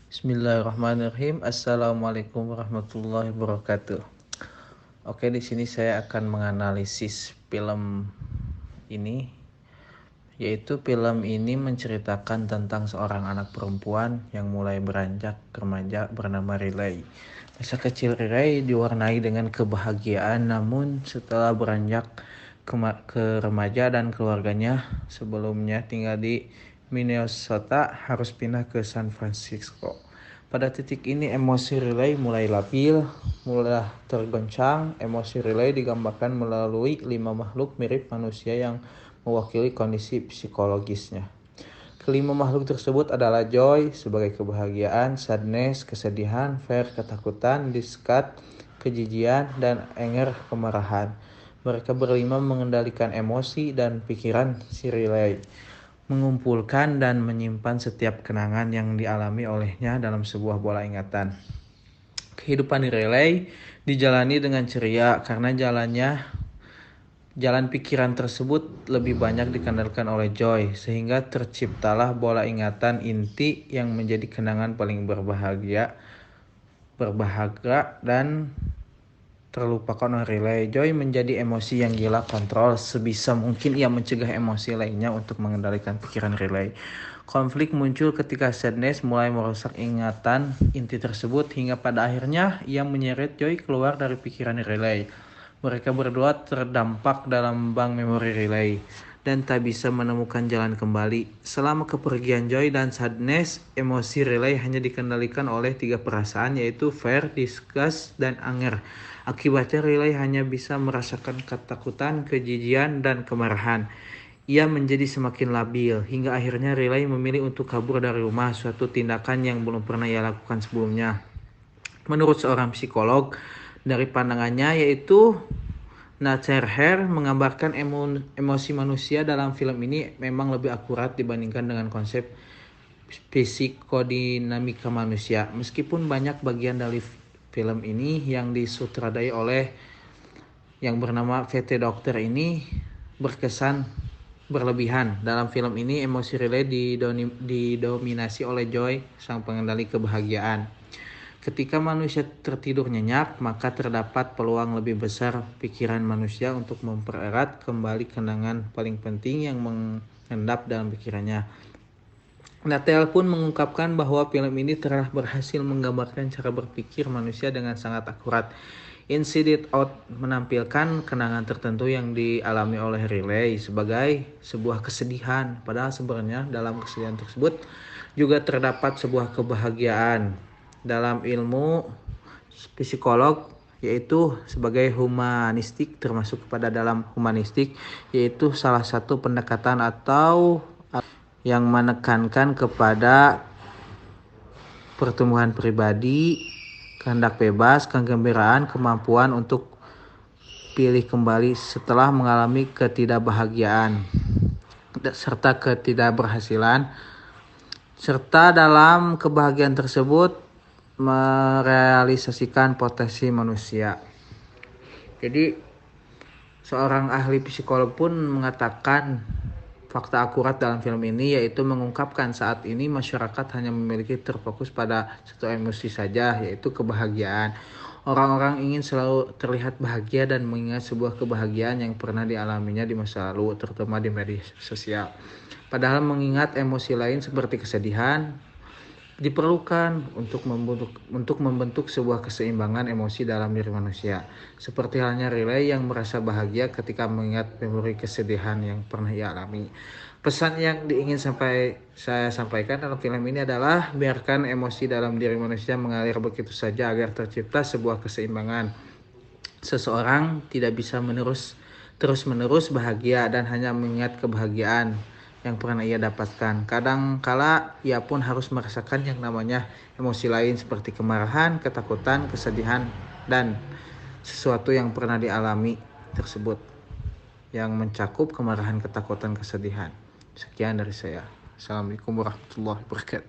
Bismillahirrahmanirrahim. Assalamualaikum warahmatullahi wabarakatuh. Oke, di sini saya akan menganalisis film ini, yaitu film ini menceritakan tentang seorang anak perempuan yang mulai beranjak remaja bernama Riley. Masa kecil Riley diwarnai dengan kebahagiaan, namun setelah beranjak ke remaja dan keluarganya sebelumnya tinggal di Minnesota harus pindah ke San Francisco. Pada titik ini emosi Riley mulai labil, mulai tergoncang. Emosi Riley digambarkan melalui 5 makhluk mirip manusia yang mewakili kondisi psikologisnya. Kelima makhluk tersebut adalah Joy sebagai kebahagiaan, Sadness kesedihan, Fear ketakutan, Disgust kejijian, dan Anger kemarahan. Mereka berlima mengendalikan emosi dan pikiran si Riley, mengumpulkan dan menyimpan setiap kenangan yang dialami olehnya dalam sebuah bola ingatan. Kehidupan Riley dijalani dengan ceria karena jalan pikiran tersebut lebih banyak dikendalikan oleh Joy, sehingga terciptalah bola ingatan inti yang menjadi kenangan paling berbahagia dan terlupakan oleh Riley. Joy menjadi emosi yang gila kontrol. Sebisa mungkin ia mencegah emosi lainnya untuk mengendalikan pikiran Riley. Konflik muncul ketika Sadness mulai merusak ingatan inti tersebut, hingga pada akhirnya ia menyeret Joy keluar dari pikiran Riley. Mereka berdua terdampak dalam bank memori Riley dan tak bisa menemukan jalan kembali. Selama kepergian Joy dan Sadness, emosi Riley hanya dikendalikan oleh 3 perasaan, yaitu Fear, Disgust, dan Anger. Akibatnya Riley hanya bisa merasakan ketakutan, kejijian, dan kemarahan. Ia menjadi semakin labil, hingga akhirnya Riley memilih untuk kabur dari rumah, suatu tindakan yang belum pernah ia lakukan sebelumnya. Menurut seorang psikolog, dari pandangannya yaitu Nacher Hair, menggambarkan emosi manusia dalam film ini memang lebih akurat dibandingkan dengan konsep psikodinamika manusia. Meskipun banyak bagian dari film ini yang disutradai oleh yang bernama VT Dokter ini berkesan berlebihan. Dalam film ini emosi Riley didominasi oleh Joy, sang pengendali kebahagiaan. Ketika manusia tertidur nyenyak, maka terdapat peluang lebih besar pikiran manusia untuk mempererat kembali kenangan paling penting yang mengendap dalam pikirannya. Natel pun mengungkapkan bahwa film ini telah berhasil menggambarkan cara berpikir manusia dengan sangat akurat. Inside Out menampilkan kenangan tertentu yang dialami oleh Riley sebagai sebuah kesedihan, padahal sebenarnya dalam kesedihan tersebut juga terdapat sebuah kebahagiaan. Dalam ilmu psikolog yaitu sebagai humanistik, termasuk kepada dalam humanistik, yaitu salah satu pendekatan atau yang menekankan kepada pertumbuhan pribadi, kehendak bebas, kegembiraan, kemampuan untuk pilih kembali setelah mengalami ketidakbahagiaan serta ketidakberhasilan, serta dalam kebahagiaan tersebut merealisasikan potensi manusia. Jadi seorang ahli psikolog pun mengatakan fakta akurat dalam film ini, yaitu mengungkapkan saat ini masyarakat hanya memiliki terfokus pada satu emosi saja, yaitu kebahagiaan. Orang-orang ingin selalu terlihat bahagia dan mengingat sebuah kebahagiaan yang pernah dialaminya di masa lalu, terutama di media sosial. Padahal mengingat emosi lain seperti kesedihan diperlukan untuk membentuk sebuah keseimbangan emosi dalam diri manusia. Seperti halnya Riley yang merasa bahagia ketika mengingat memori kesedihan yang pernah ia alami. Pesan yang ingin saya sampaikan dalam film ini adalah biarkan emosi dalam diri manusia mengalir begitu saja agar tercipta sebuah keseimbangan. Seseorang tidak bisa terus-menerus bahagia dan hanya mengingat kebahagiaan yang pernah ia dapatkan. Kadang kala ia pun harus merasakan yang namanya emosi lain seperti kemarahan, ketakutan, kesedihan, dan sesuatu yang pernah dialami tersebut yang mencakup kemarahan, ketakutan, kesedihan. Sekian dari saya. Assalamualaikum warahmatullahi wabarakatuh.